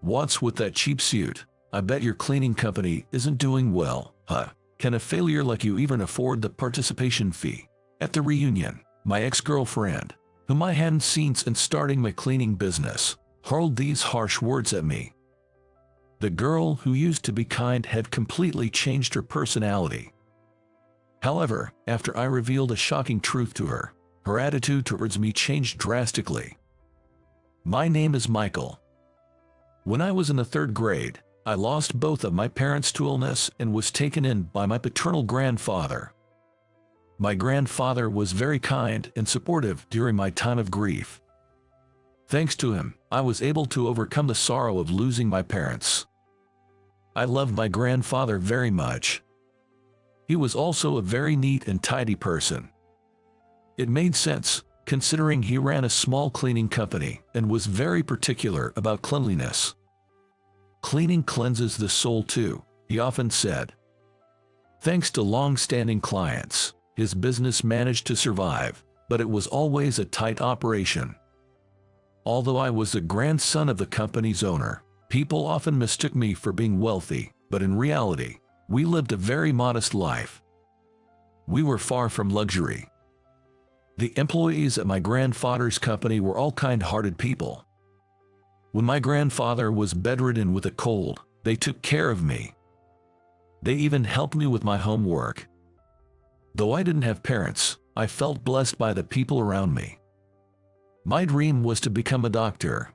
What's with that cheap suit? I bet your cleaning company isn't doing well, huh? Can a failure like you even afford the participation fee? At the reunion, my ex-girlfriend, whom I hadn't seen since starting my cleaning business, hurled these harsh words at me. The girl who used to be kind had completely changed her personality. However, after I revealed a shocking truth to her, her attitude towards me changed drastically. My name is Michael. When I was in the 3rd grade, I lost both of my parents to illness and was taken in by my paternal grandfather. My grandfather was very kind and supportive during my time of grief. Thanks to him, I was able to overcome the sorrow of losing my parents. I loved my grandfather very much. He was also a very neat and tidy person. It made sense, considering he ran a small cleaning company and was very particular about cleanliness. Cleaning cleanses the soul too, he often said. Thanks to long-standing clients, his business managed to survive, but it was always a tight operation. Although I was the grandson of the company's owner, people often mistook me for being wealthy, but in reality, we lived a very modest life. We were far from luxury. The employees at my grandfather's company were all kind-hearted people. When my grandfather was bedridden with a cold, they took care of me. They even helped me with my homework. Though I didn't have parents, I felt blessed by the people around me. My dream was to become a doctor.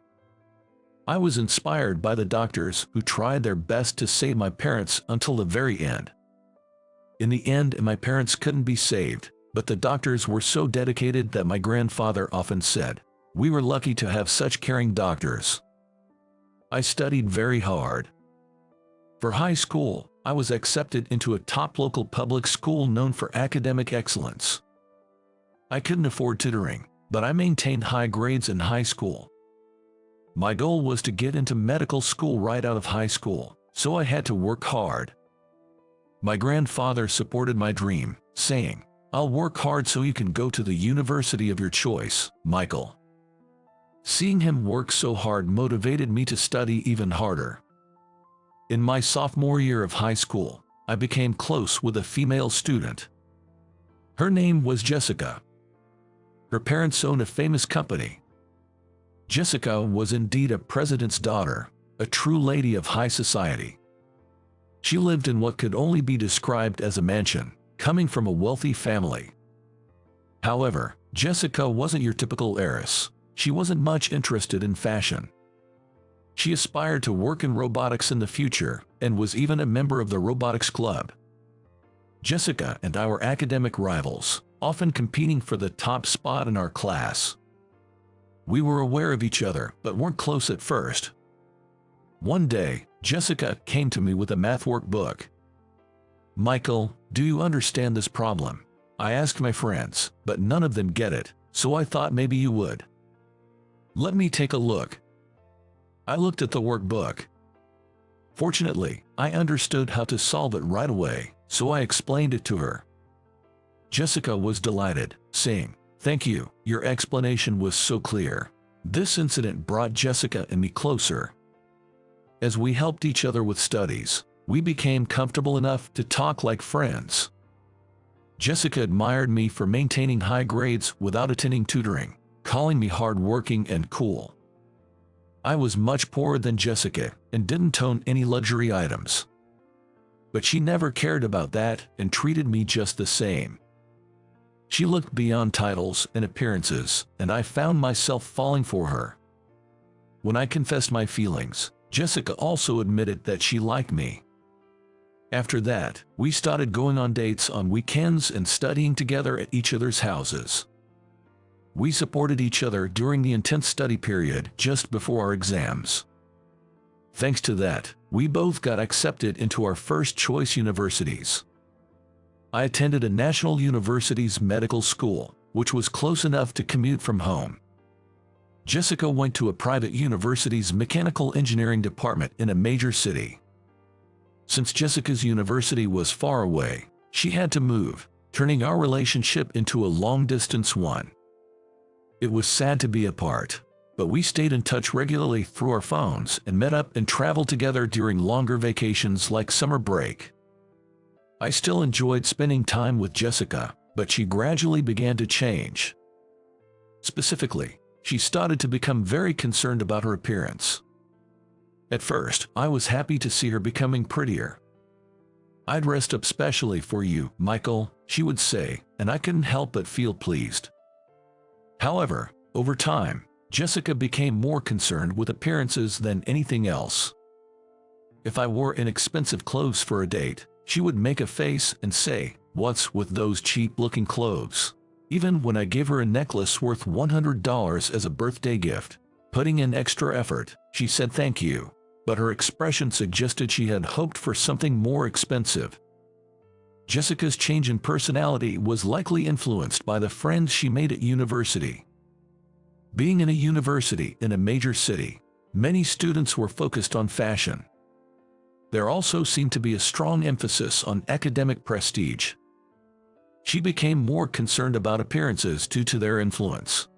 I was inspired by the doctors who tried their best to save my parents until the very end. In the end, my parents couldn't be saved, but the doctors were so dedicated that my grandfather often said, "We were lucky to have such caring doctors." I studied very hard. For high school, I was accepted into a top local public school known for academic excellence. I couldn't afford tutoring, but I maintained high grades in high school. My goal was to get into medical school right out of high school, so I had to work hard. My grandfather supported my dream, saying, "I'll work hard so you can go to the university of your choice, Michael." Seeing him work so hard motivated me to study even harder. In my sophomore year of high school, I became close with a female student. Her name was Jessica. Her parents owned a famous company. Jessica was indeed a president's daughter, a true lady of high society. She lived in what could only be described as a mansion, coming from a wealthy family. However, Jessica wasn't your typical heiress. She wasn't much interested in fashion. She aspired to work in robotics in the future and was even a member of the robotics club. Jessica and I were academic rivals, often competing for the top spot in our class. We were aware of each other but weren't close at first. One day, Jessica came to me with a math workbook. "Michael, do you understand this problem?" I asked my friends, but none of them get it, so I thought maybe you would. "Let me take a look." I looked at the workbook. Fortunately, I understood how to solve it right away, so I explained it to her. Jessica was delighted, saying, "Thank you, your explanation was so clear." This incident brought Jessica and me closer. As we helped each other with studies, we became comfortable enough to talk like friends. Jessica admired me for maintaining high grades without attending tutoring, calling me hardworking and cool. I was much poorer than Jessica and didn't own any luxury items. But she never cared about that and treated me just the same. She looked beyond titles and appearances, and I found myself falling for her. When I confessed my feelings, Jessica also admitted that she liked me. After that, we started going on dates on weekends and studying together at each other's houses. We supported each other during the intense study period just before our exams. Thanks to that, we both got accepted into our first choice universities. I attended a national university's medical school, which was close enough to commute from home. Jessica went to a private university's mechanical engineering department in a major city. Since Jessica's university was far away, she had to move, turning our relationship into a long-distance one. It was sad to be apart. but we stayed in touch regularly through our phones and met up and traveled together during longer vacations like summer break. I still enjoyed spending time with Jessica, but she gradually began to change. Specifically, she started to become very concerned about her appearance. At first, I was happy to see her becoming prettier. "I'd dressed up specially for you, Michael," she would say, and I couldn't help but feel pleased. However, over time, Jessica became more concerned with appearances than anything else. If I wore inexpensive clothes for a date, she would make a face and say, "What's with those cheap-looking clothes?" Even when I gave her a necklace worth $100 as a birthday gift, putting in extra effort, she said thank you, but her expression suggested she had hoped for something more expensive. Jessica's change in personality was likely influenced by the friends she made at university. Being in a university in a major city, many students were focused on fashion. There also seemed to be a strong emphasis on academic prestige. She became more concerned about appearances due to their influence.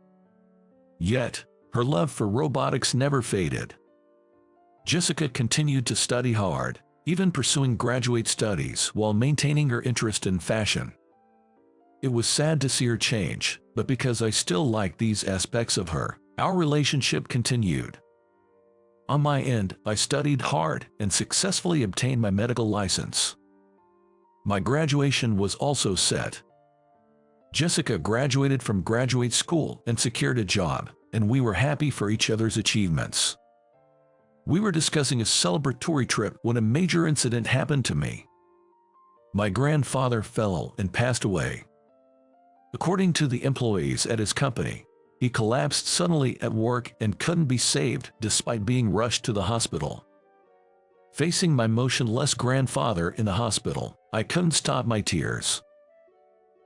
Yet, her love for robotics never faded. Jessica continued to study hard, even pursuing graduate studies while maintaining her interest in fashion. It was sad to see her change, but because I still liked these aspects of her, our relationship continued. On my end, I studied hard and successfully obtained my medical license. My graduation was also set. Jessica graduated from graduate school and secured a job, and we were happy for each other's achievements. We were discussing a celebratory trip when a major incident happened to me. My grandfather fell and passed away. According to the employees at his company, he collapsed suddenly at work and couldn't be saved despite being rushed to the hospital. Facing my motionless grandfather in the hospital, I couldn't stop my tears.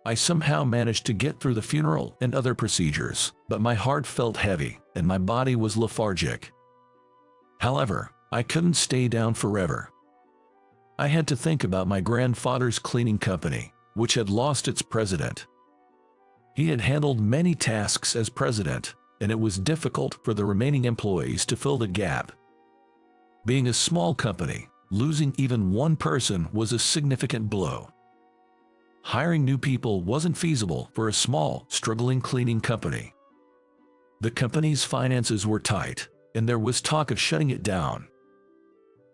I somehow managed to get through the funeral and other procedures, but my heart felt heavy and my body was lethargic. However, I couldn't stay down forever. I had to think about my grandfather's cleaning company, which had lost its president. He had handled many tasks as president, and it was difficult for the remaining employees to fill the gap. Being a small company, losing even one person was a significant blow. Hiring new people wasn't feasible for a small, struggling cleaning company. The company's finances were tight, and there was talk of shutting it down.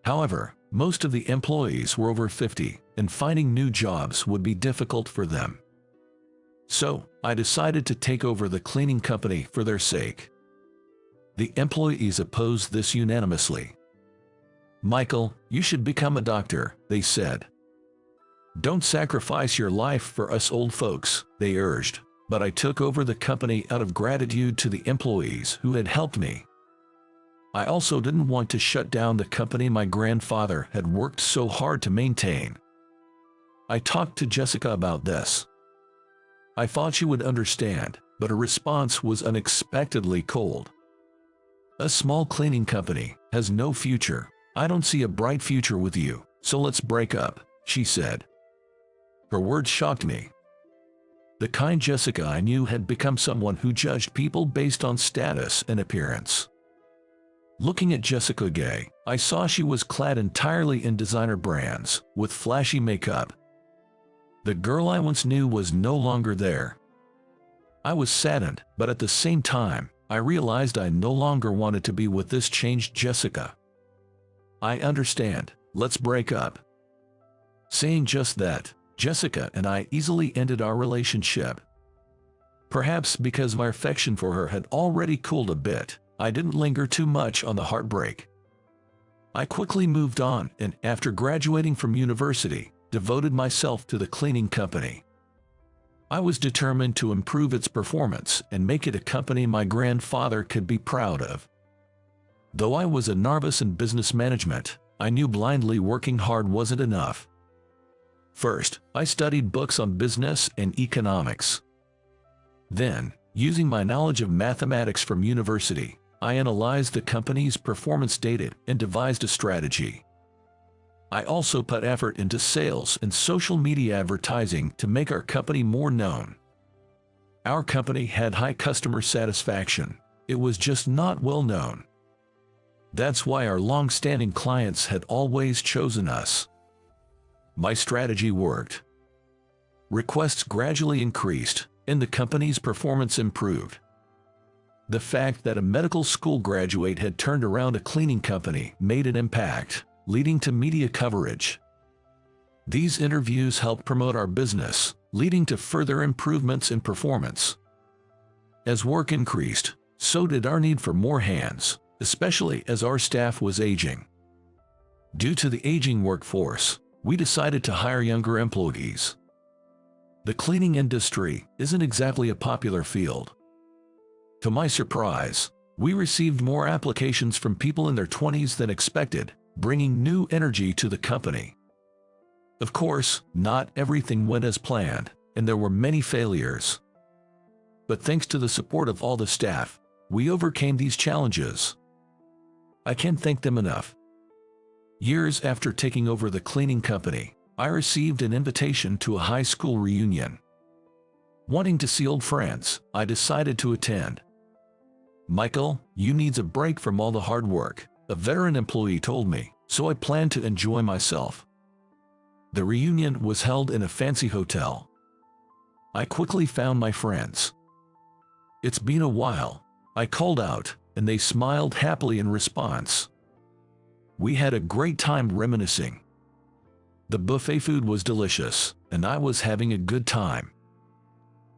However, most of the employees were over 50, and finding new jobs would be difficult for them. So, I decided to take over the cleaning company for their sake. The employees opposed this unanimously. "Michael, you should become a doctor," they said. "Don't sacrifice your life for us old folks," they urged, but I took over the company out of gratitude to the employees who had helped me. I also didn't want to shut down the company my grandfather had worked so hard to maintain. I talked to Jessica about this. I thought she would understand, but her response was unexpectedly cold. "A small cleaning company has no future. I don't see a bright future with you, so let's break up," she said. Her words shocked me. The kind Jessica I knew had become someone who judged people based on status and appearance. Looking at Jessica Gay, I saw she was clad entirely in designer brands, with flashy makeup. The girl I once knew was no longer there. I was saddened, but at the same time, I realized I no longer wanted to be with this changed Jessica. "I understand, let's break up." Saying just that, Jessica and I easily ended our relationship. Perhaps because my affection for her had already cooled a bit, I didn't linger too much on the heartbreak. I quickly moved on and, after graduating from university, devoted myself to the cleaning company. I was determined to improve its performance and make it a company my grandfather could be proud of. Though I was a novice in business management, I knew blindly working hard wasn't enough. First, I studied books on business and economics. Then, using my knowledge of mathematics from university, I analyzed the company's performance data and devised a strategy. I also put effort into sales and social media advertising to make our company more known. Our company had high customer satisfaction. It was just not well known. That's why our long-standing clients had always chosen us. My strategy worked. Requests gradually increased, and the company's performance improved. The fact that a medical school graduate had turned around a cleaning company made an impact, leading to media coverage. These interviews helped promote our business, leading to further improvements in performance. As work increased, so did our need for more hands, especially as our staff was aging. Due to the aging workforce, we decided to hire younger employees. The cleaning industry isn't exactly a popular field. To my surprise, we received more applications from people in their 20s than expected, bringing new energy to the company. Of course, not everything went as planned, and there were many failures. But thanks to the support of all the staff, we overcame these challenges. I can't thank them enough. Years after taking over the cleaning company, I received an invitation to a high school reunion. Wanting to see old friends, I decided to attend. "Michael, you need a break from all the hard work," a veteran employee told me, so I planned to enjoy myself. The reunion was held in a fancy hotel. I quickly found my friends. "It's been a while," I called out, and they smiled happily in response. We had a great time reminiscing. The buffet food was delicious, and I was having a good time.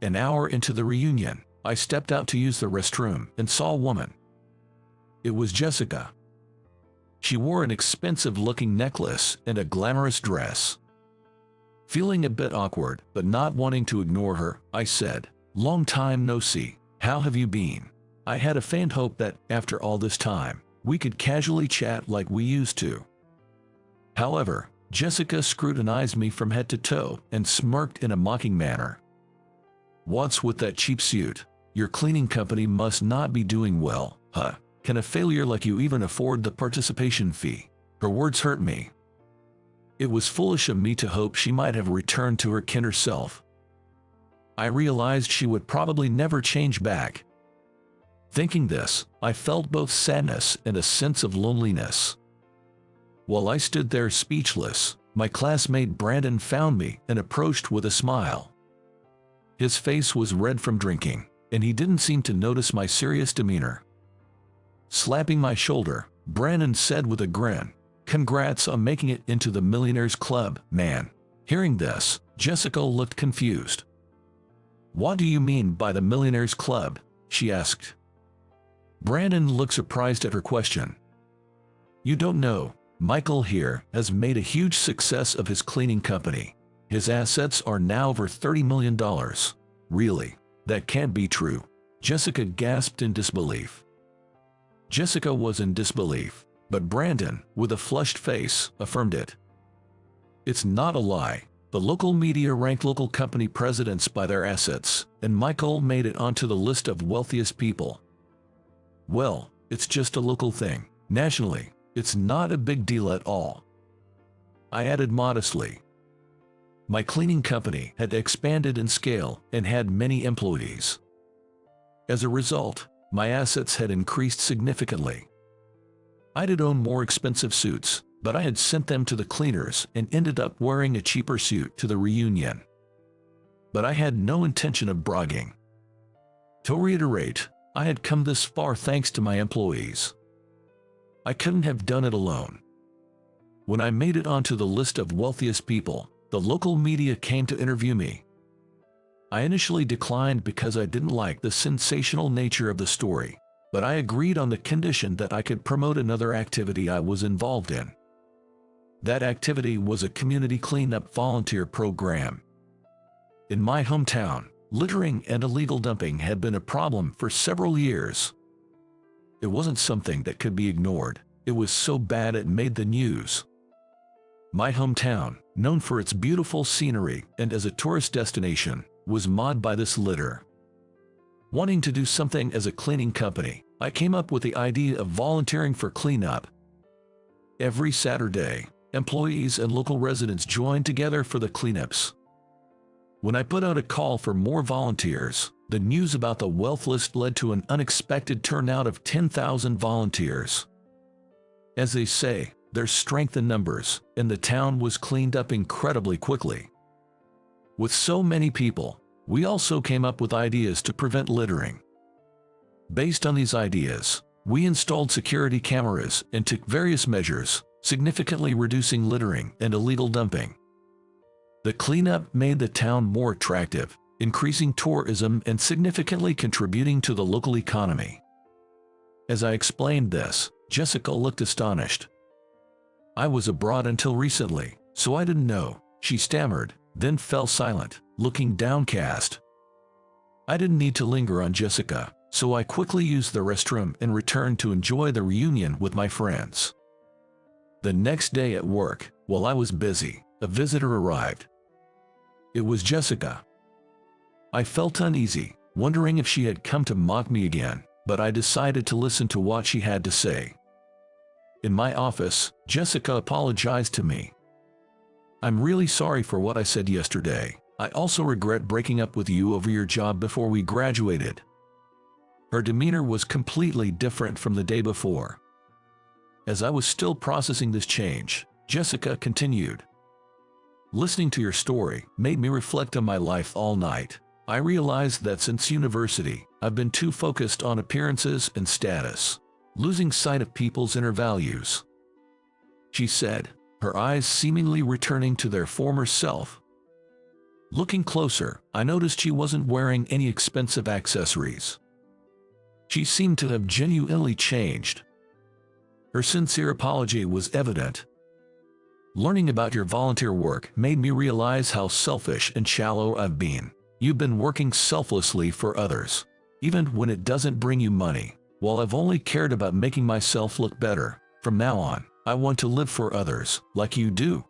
An hour into the reunion, I stepped out to use the restroom and saw a woman. It was Jessica. She wore an expensive-looking necklace and a glamorous dress. Feeling a bit awkward, but not wanting to ignore her, I said, "Long time no see. How have you been?" I had a faint hope that, after all this time, we could casually chat like we used to. However, Jessica scrutinized me from head to toe and smirked in a mocking manner. "What's with that cheap suit? Your cleaning company must not be doing well, huh? Can a failure like you even afford the participation fee?" Her words hurt me. It was foolish of me to hope she might have returned to her kinder self. I realized she would probably never change back. Thinking this, I felt both sadness and a sense of loneliness. While I stood there speechless, my classmate Brandon found me and approached with a smile. His face was red from drinking, and he didn't seem to notice my serious demeanor. Slapping my shoulder, Brandon said with a grin, "Congrats on making it into the Millionaires Club, man." Hearing this, Jessica looked confused. "What do you mean by the Millionaires Club?" she asked. Brandon looked surprised at her question. "You don't know, Michael here has made a huge success of his cleaning company. His assets are now over $30 million. "Really? That can't be true." Jessica gasped in disbelief. Jessica was in disbelief, but Brandon, with a flushed face, affirmed it. "It's not a lie. The local media ranked local company presidents by their assets, and Michael made it onto the list of wealthiest people." "Well, it's just a local thing. Nationally, it's not a big deal at all," I added modestly. My cleaning company had expanded in scale and had many employees. As a result, my assets had increased significantly. I did own more expensive suits, but I had sent them to the cleaners and ended up wearing a cheaper suit to the reunion. But I had no intention of bragging. To reiterate, I had come this far thanks to my employees. I couldn't have done it alone. When I made it onto the list of wealthiest people, the local media came to interview me. I initially declined because I didn't like the sensational nature of the story, but I agreed on the condition that I could promote another activity I was involved in. That activity was a community cleanup volunteer program. In my hometown, littering and illegal dumping had been a problem for several years. It wasn't something that could be ignored. It was so bad it made the news. My hometown, known for its beautiful scenery and as a tourist destination, was marred by this litter. Wanting to do something as a cleaning company, I came up with the idea of volunteering for cleanup. Every Saturday, employees and local residents joined together for the cleanups. When I put out a call for more volunteers, The news about the wealth list led to an unexpected turnout of 10,000 volunteers. As they say, there's strength in numbers, and the town was cleaned up incredibly quickly. With so many people, we also came up with ideas to prevent littering. Based on these ideas, we installed security cameras and took various measures, significantly reducing littering and illegal dumping. The cleanup made the town more attractive, increasing tourism and significantly contributing to the local economy. As I explained this, Jessica looked astonished. "I was abroad until recently, so I didn't know," she stammered, then fell silent, looking downcast. I didn't need to linger on Jessica, so I quickly used the restroom and returned to enjoy the reunion with my friends. The next day at work, while I was busy, a visitor arrived. It was Jessica. I felt uneasy, wondering if she had come to mock me again, but I decided to listen to what she had to say. In my office, Jessica apologized to me. "I'm really sorry for what I said yesterday. I also regret breaking up with you over your job before we graduated." Her demeanor was completely different from the day before. As I was still processing this change, Jessica continued. "Listening to your story made me reflect on my life all night. I realized that since university, I've been too focused on appearances and status, losing sight of people's inner values," she said, her eyes seemingly returning to their former self. Looking closer, I noticed she wasn't wearing any expensive accessories. She seemed to have genuinely changed. Her sincere apology was evident. "Learning about your volunteer work made me realize how selfish and shallow I've been. You've been working selflessly for others, even when it doesn't bring you money. While I've only cared about making myself look better, from now on, I want to live for others, like you do."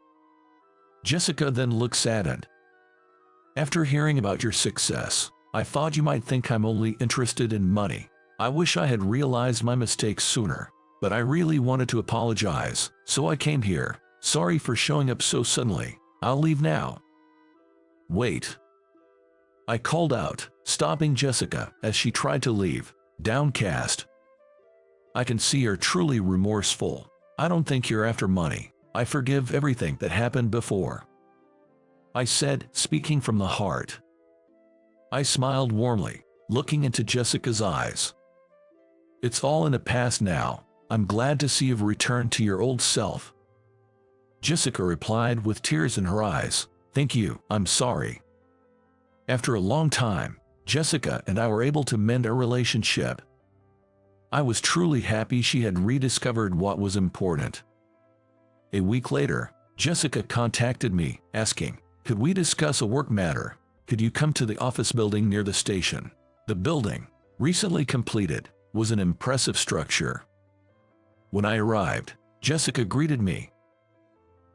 Jessica then looked saddened. "After hearing about your success, I thought you might think I'm only interested in money. I wish I had realized my mistakes sooner, but I really wanted to apologize, so I came here. Sorry for showing up so suddenly. I'll leave now." "Wait," I called out, stopping Jessica as she tried to leave, downcast. "I can see you're truly remorseful. I don't think you're after money. I forgive everything that happened before," I said, speaking from the heart. I smiled warmly, looking into Jessica's eyes. "It's all in the past now. I'm glad to see you've returned to your old self." Jessica replied with tears in her eyes, "Thank you, I'm sorry." After a long time, Jessica and I were able to mend our relationship. I was truly happy she had rediscovered what was important. A week later, Jessica contacted me, asking, "Could we discuss a work matter? Could you come to the office building near the station?" The building, recently completed, was an impressive structure. When I arrived, Jessica greeted me.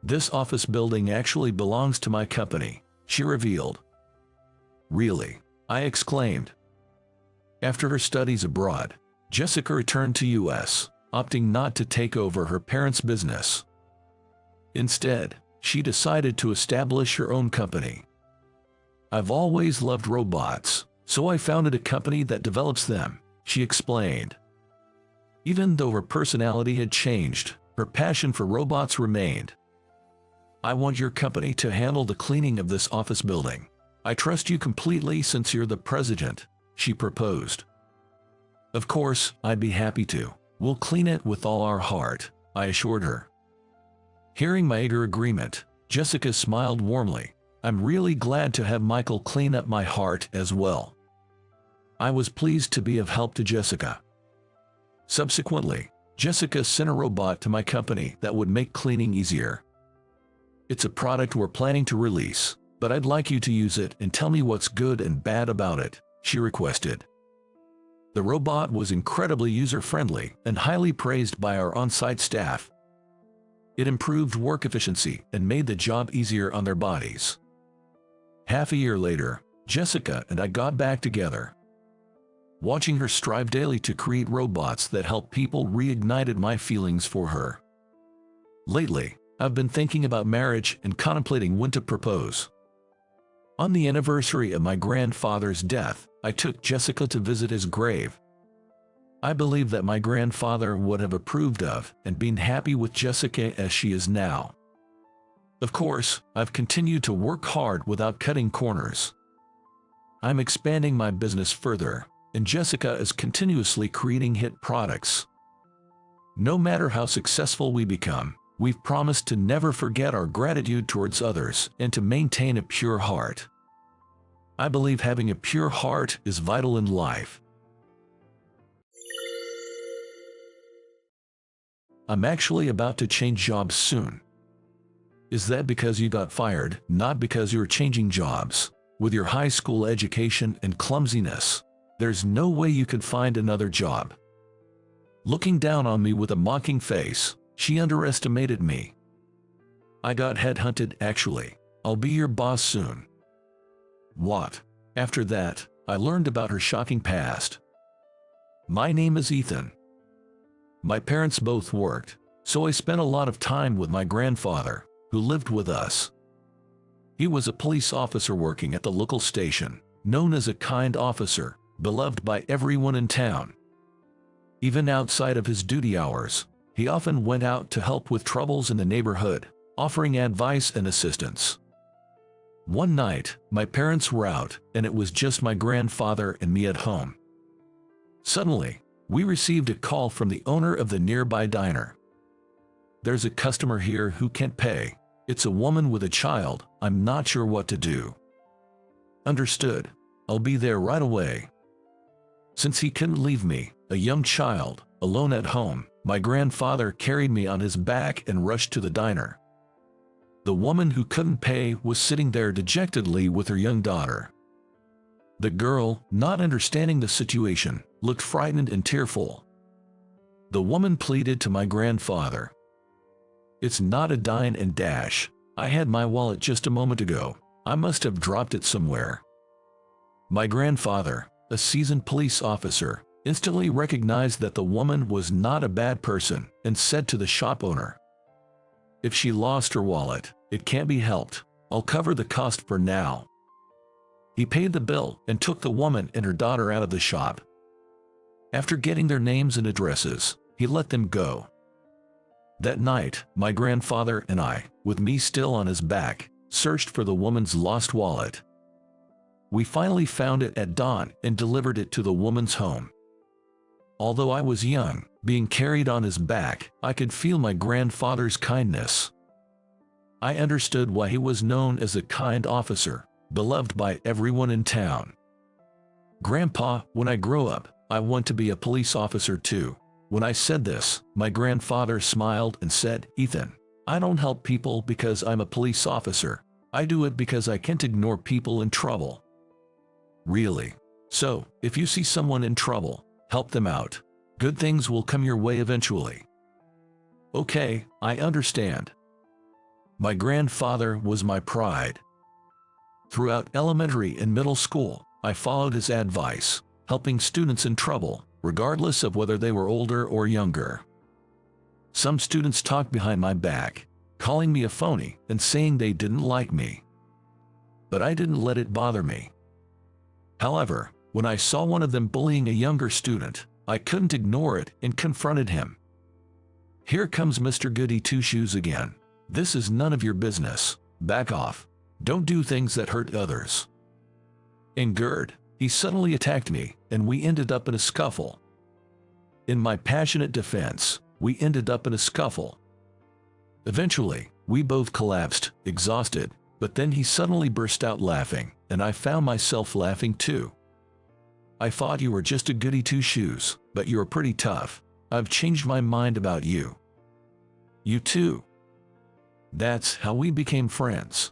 "This office building actually belongs to my company," she revealed. "Really?" I exclaimed. After her studies abroad, Jessica returned to US, opting not to take over her parents' business. Instead, she decided to establish her own company. "I've always loved robots, so I founded a company that develops them," she explained. Even though her personality had changed, her passion for robots remained. "I want your company to handle the cleaning of this office building. I trust you completely since you're the president," she proposed. "Of course, I'd be happy to. We'll clean it with all our heart," I assured her. Hearing my eager agreement, Jessica smiled warmly. "I'm really glad to have Michael clean up my heart as well." I was pleased to be of help to Jessica. Subsequently, Jessica sent a robot to my company that would make cleaning easier. "It's a product we're planning to release, but I'd like you to use it and tell me what's good and bad about it," she requested. The robot was incredibly user-friendly and highly praised by our on-site staff. It improved work efficiency and made the job easier on their bodies. Half a year later, Jessica and I got back together. Watching her strive daily to create robots that help people reignited my feelings for her. Lately, I've been thinking about marriage and contemplating when to propose. On the anniversary of my grandfather's death, I took Jessica to visit his grave. I believe that my grandfather would have approved of and been happy with Jessica as she is now. Of course, I've continued to work hard without cutting corners. I'm expanding my business further, and Jessica is continuously creating hit products. No matter how successful we become, we've promised to never forget our gratitude towards others and to maintain a pure heart. I believe having a pure heart is vital in life. I'm actually about to change jobs soon. Is that because you got fired, not because you're changing jobs? With your high school education and clumsiness, there's no way you could find another job. Looking down on me with a mocking face, she underestimated me. I got headhunted actually. I'll be your boss soon. What? After that, I learned about her shocking past. My name is Ethan. My parents both worked, so I spent a lot of time with my grandfather, who lived with us. He was a police officer working at the local station, known as a kind officer, beloved by everyone in town. Even outside of his duty hours, he often went out to help with troubles in the neighborhood, offering advice and assistance. One night, my parents were out, and it was just my grandfather and me at home. Suddenly, we received a call from the owner of the nearby diner. "There's a customer here who can't pay. It's a woman with a child. I'm not sure what to do." "Understood. I'll be there right away." Since he couldn't leave me, a young child, alone at home, my grandfather carried me on his back and rushed to the diner. The woman who couldn't pay was sitting there dejectedly with her young daughter. The girl, not understanding the situation, looked frightened and tearful. The woman pleaded to my grandfather. "It's not a dine and dash. I had my wallet just a moment ago. I must have dropped it somewhere." My grandfather, a seasoned police officer, instantly recognized that the woman was not a bad person and said to the shop owner, "If she lost her wallet, it can't be helped. I'll cover the cost for now." He paid the bill and took the woman and her daughter out of the shop. After getting their names and addresses, he let them go. That night, my grandfather and I, with me still on his back, searched for the woman's lost wallet. We finally found it at dawn and delivered it to the woman's home. Although I was young, being carried on his back, I could feel my grandfather's kindness. I understood why he was known as a kind officer, beloved by everyone in town. "Grandpa, when I grow up, I want to be a police officer too." When I said this, my grandfather smiled and said, "Ethan, I don't help people because I'm a police officer. I do it because I can't ignore people in trouble." "Really? So, if you see someone in trouble, help them out. Good things will come your way eventually." "Okay, I understand." My grandfather was my pride. Throughout elementary and middle school, I followed his advice, helping students in trouble, regardless of whether they were older or younger. Some students talked behind my back, calling me a phony and saying they didn't like me. But I didn't let it bother me. However, when I saw one of them bullying a younger student, I couldn't ignore it and confronted him. "Here comes Mr. Goody Two-Shoes again. This is none of your business. Back off. Don't do things that hurt others." Angered, he suddenly attacked me, and we ended up in a scuffle. In my passionate defense, we ended up in a scuffle. Eventually, we both collapsed, exhausted, but then he suddenly burst out laughing, and I found myself laughing too. "I thought you were just a goody two-shoes, but you're pretty tough. I've changed my mind about you." "You too." That's how we became friends.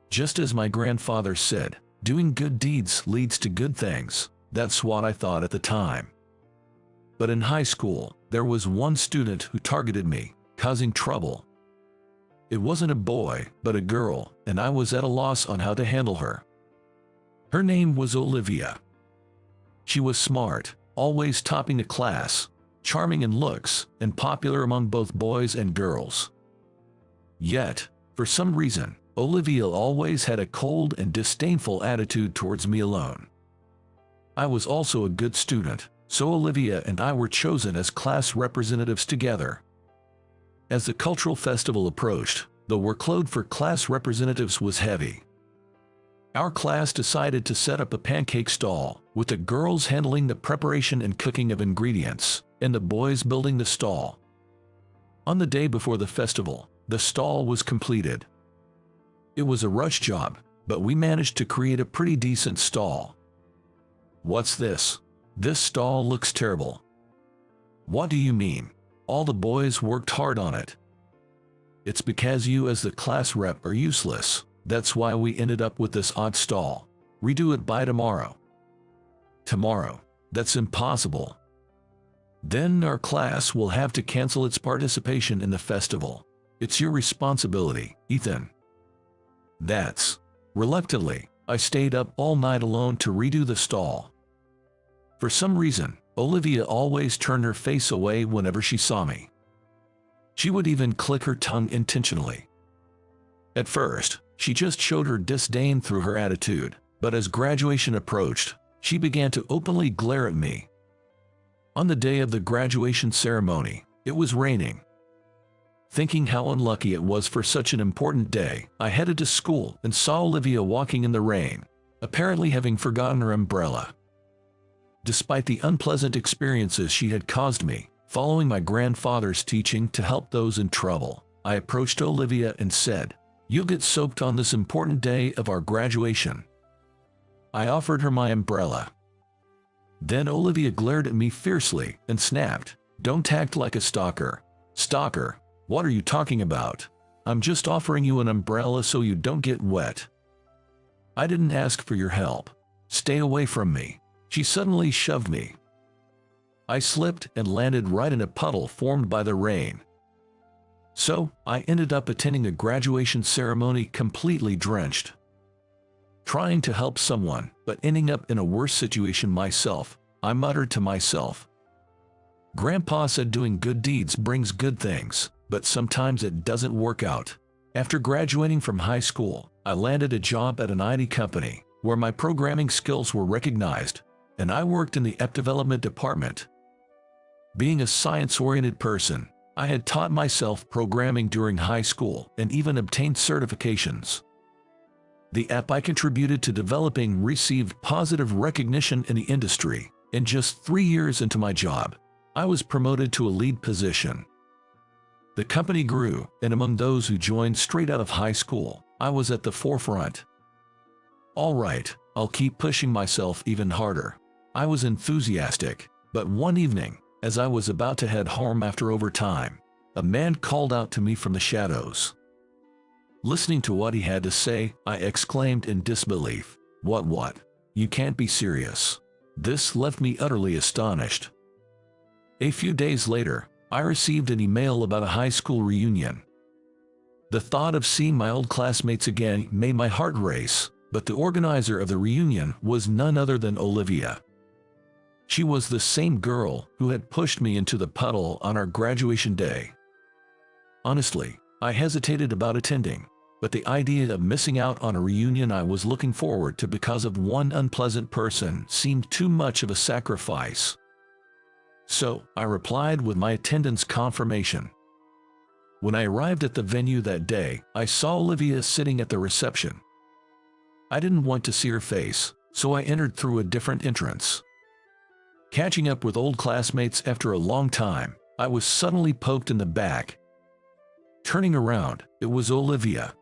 Just as my grandfather said, doing good deeds leads to good things. That's what I thought at the time. But in high school, there was one student who targeted me, causing trouble. It wasn't a boy, but a girl, and I was at a loss on how to handle her. Her name was Olivia. She was smart, always topping the class, charming in looks, and popular among both boys and girls. Yet, for some reason, Olivia always had a cold and disdainful attitude towards me alone. I was also a good student, so Olivia and I were chosen as class representatives together. As the cultural festival approached, the workload for class representatives was heavy. Our class decided to set up a pancake stall, with the girls handling the preparation and cooking of ingredients, and the boys building the stall. On the day before the festival, the stall was completed. It was a rush job, but we managed to create a pretty decent stall. What's this? This stall looks terrible. What do you mean? All the boys worked hard on it. It's because you as the class rep are useless. That's why we ended up with this odd stall. Redo it by tomorrow. Tomorrow? That's impossible. Then our class will have to cancel its participation in the festival. It's your responsibility, Ethan. Reluctantly, I stayed up all night alone to redo the stall. For some reason, Olivia always turned her face away whenever she saw me. She would even click her tongue intentionally. At first, she just showed her disdain through her attitude, but as graduation approached, she began to openly glare at me. On the day of the graduation ceremony, it was raining. Thinking how unlucky it was for such an important day, I headed to school and saw Olivia walking in the rain, apparently having forgotten her umbrella. Despite the unpleasant experiences she had caused me, following my grandfather's teaching to help those in trouble, I approached Olivia and said, "You'll get soaked on this important day of our graduation." I offered her my umbrella. Then Olivia glared at me fiercely and snapped, "Don't act like a stalker." "Stalker? What are you talking about? I'm just offering you an umbrella so you don't get wet. I didn't ask for your help. Stay away from me." She suddenly shoved me. I slipped and landed right in a puddle formed by the rain. So, I ended up attending a graduation ceremony completely drenched. Trying to help someone, but ending up in a worse situation myself, I muttered to myself. Grandpa said doing good deeds brings good things, but sometimes it doesn't work out. After graduating from high school, I landed a job at an IT company, where my programming skills were recognized, and I worked in the app development department. Being a science-oriented person, I had taught myself programming during high school and even obtained certifications. The app I contributed to developing received positive recognition in the industry, and just 3 years into my job, I was promoted to a lead position. The company grew, and among those who joined straight out of high school, I was at the forefront. All right, I'll keep pushing myself even harder. I was enthusiastic, but one evening, as I was about to head home after overtime, a man called out to me from the shadows. Listening to what he had to say, I exclaimed in disbelief, What? You can't be serious." This left me utterly astonished. A few days later, I received an email about a high school reunion. The thought of seeing my old classmates again made my heart race, but the organizer of the reunion was none other than Olivia. She was the same girl who had pushed me into the puddle on our graduation day. Honestly, I hesitated about attending, but the idea of missing out on a reunion I was looking forward to because of one unpleasant person seemed too much of a sacrifice. So, I replied with my attendance confirmation. When I arrived at the venue that day, I saw Olivia sitting at the reception. I didn't want to see her face, so I entered through a different entrance. Catching up with old classmates after a long time, I was suddenly poked in the back. Turning around, it was Olivia.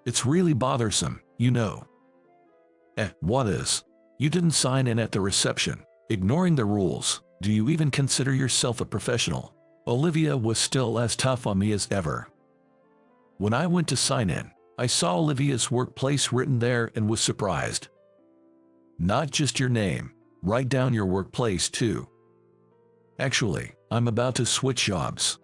"It's really bothersome, you know." What is? You didn't sign in at the reception, ignoring the rules. Do you even consider yourself a professional? Olivia was still as tough on me as ever. When I went to sign in, I saw Olivia's workplace written there and was surprised. "Not just your name. Write down your workplace too." "Actually, I'm about to switch jobs."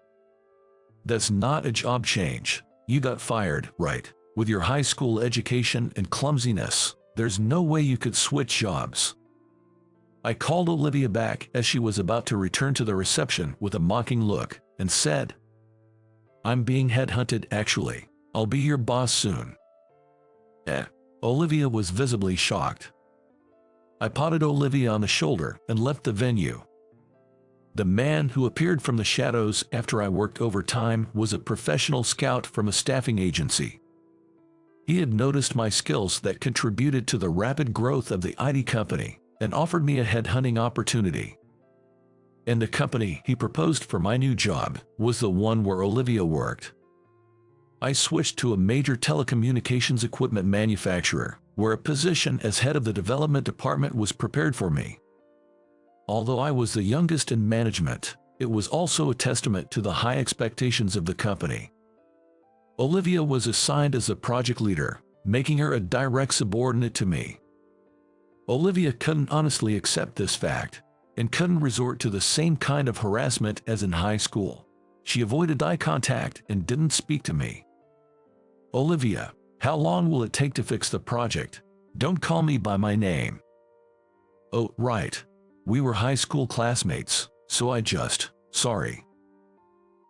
"That's not a job change. You got fired, right? With your high school education and clumsiness, there's no way you could switch jobs." I called Olivia back as she was about to return to the reception with a mocking look, and said, "I'm being headhunted actually. I'll be your boss soon." Olivia was visibly shocked. I patted Olivia on the shoulder and left the venue. The man who appeared from the shadows after I worked overtime was a professional scout from a staffing agency. He had noticed my skills that contributed to the rapid growth of the IT company and offered me a headhunting opportunity. And the company he proposed for my new job was the one where Olivia worked. I switched to a major telecommunications equipment manufacturer, where a position as head of the development department was prepared for me. Although I was the youngest in management, it was also a testament to the high expectations of the company. Olivia was assigned as the project leader, making her a direct subordinate to me. Olivia couldn't honestly accept this fact, and couldn't resort to the same kind of harassment as in high school. She avoided eye contact and didn't speak to me. "Olivia, how long will it take to fix the project? Don't call me by my name." "Oh, right. We were high school classmates, so sorry."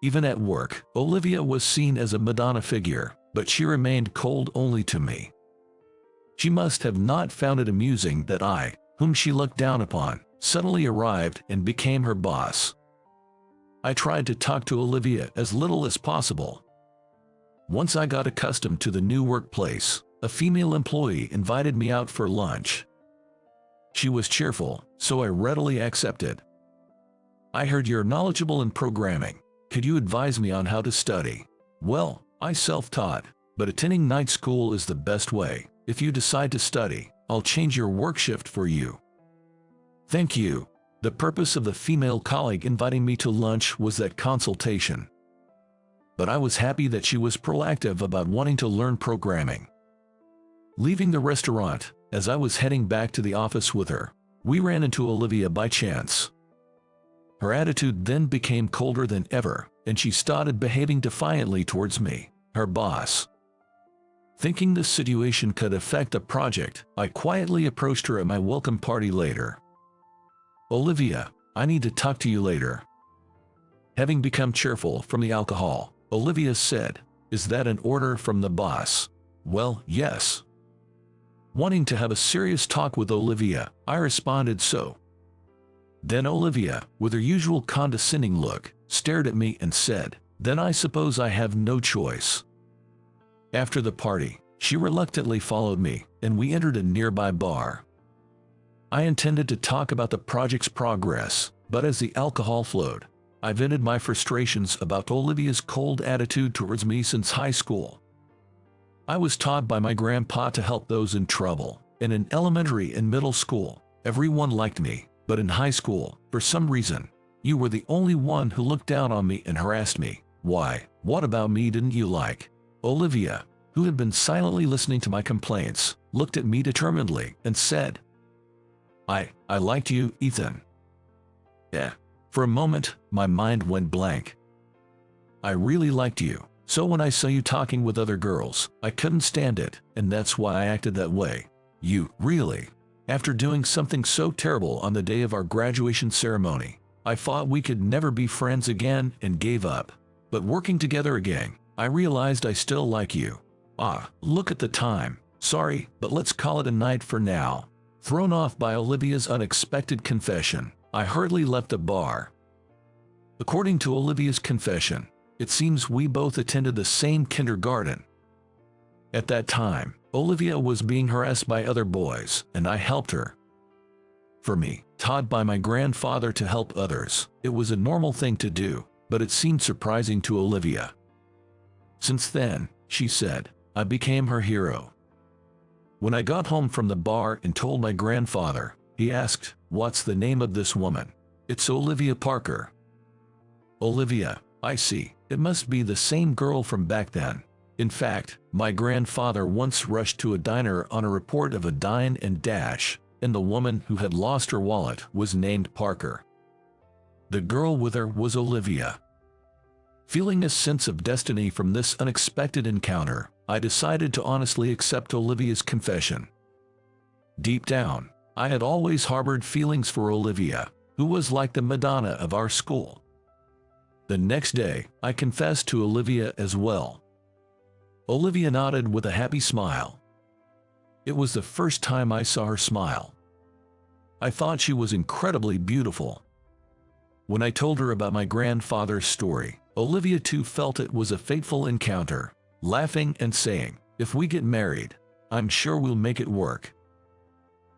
Even at work, Olivia was seen as a Madonna figure, but she remained cold only to me. She must have not found it amusing that I, whom she looked down upon, suddenly arrived and became her boss. I tried to talk to Olivia as little as possible. Once I got accustomed to the new workplace, a female employee invited me out for lunch. She was cheerful, so I readily accepted. "I heard you're knowledgeable in programming. Could you advise me on how to study?" "Well, I self-taught, but attending night school is the best way. If you decide to study, I'll change your work shift for you." "Thank you." The purpose of the female colleague inviting me to lunch was that consultation. But I was happy that she was proactive about wanting to learn programming. Leaving the restaurant, as I was heading back to the office with her, we ran into Olivia by chance. Her attitude then became colder than ever, and she started behaving defiantly towards me, her boss. Thinking this situation could affect the project, I quietly approached her at my welcome party later. "Olivia, I need to talk to you later." Having become cheerful from the alcohol, Olivia said, "Is that an order from the boss?" "Well, yes." Wanting to have a serious talk with Olivia, I responded so. Then Olivia, with her usual condescending look, stared at me and said, "Then I suppose I have no choice." After the party, she reluctantly followed me, and we entered a nearby bar. I intended to talk about the project's progress, but as the alcohol flowed, I vented my frustrations about Olivia's cold attitude towards me since high school. I was taught by my grandpa to help those in trouble, and in elementary and middle school, everyone liked me, but in high school, for some reason, you were the only one who looked down on me and harassed me. Why, what about me didn't you like? Olivia, who had been silently listening to my complaints, looked at me determinedly and said, I liked you, Ethan." Yeah. For a moment, my mind went blank. "I really liked you, so when I saw you talking with other girls, I couldn't stand it, and that's why I acted that way." "You, really?" "After doing something so terrible on the day of our graduation ceremony, I thought we could never be friends again and gave up. But working together again, I realized I still like you." "Ah, look at the time. Sorry, but let's call it a night for now." Thrown off by Olivia's unexpected confession, I hurriedly left the bar. According to Olivia's confession, it seems we both attended the same kindergarten. At that time, Olivia was being harassed by other boys, and I helped her. For me, taught by my grandfather to help others, it was a normal thing to do, but it seemed surprising to Olivia. Since then, she said, I became her hero. When I got home from the bar and told my grandfather, he asked, "What's the name of this woman?" "It's Olivia Parker." "Olivia, I see. It must be the same girl from back then." In fact, my grandfather once rushed to a diner on a report of a dine and dash, and the woman who had lost her wallet was named Parker. The girl with her was Olivia. Feeling a sense of destiny from this unexpected encounter, I decided to honestly accept Olivia's confession. Deep down, I had always harbored feelings for Olivia, who was like the Madonna of our school. The next day, I confessed to Olivia as well. Olivia nodded with a happy smile. It was the first time I saw her smile. I thought she was incredibly beautiful. When I told her about my grandfather's story, Olivia too felt it was a fateful encounter, laughing and saying, "If we get married, I'm sure we'll make it work."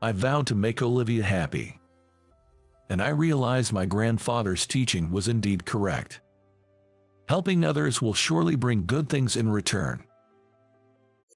I vowed to make Olivia happy. And I realized my grandfather's teaching was indeed correct. Helping others will surely bring good things in return.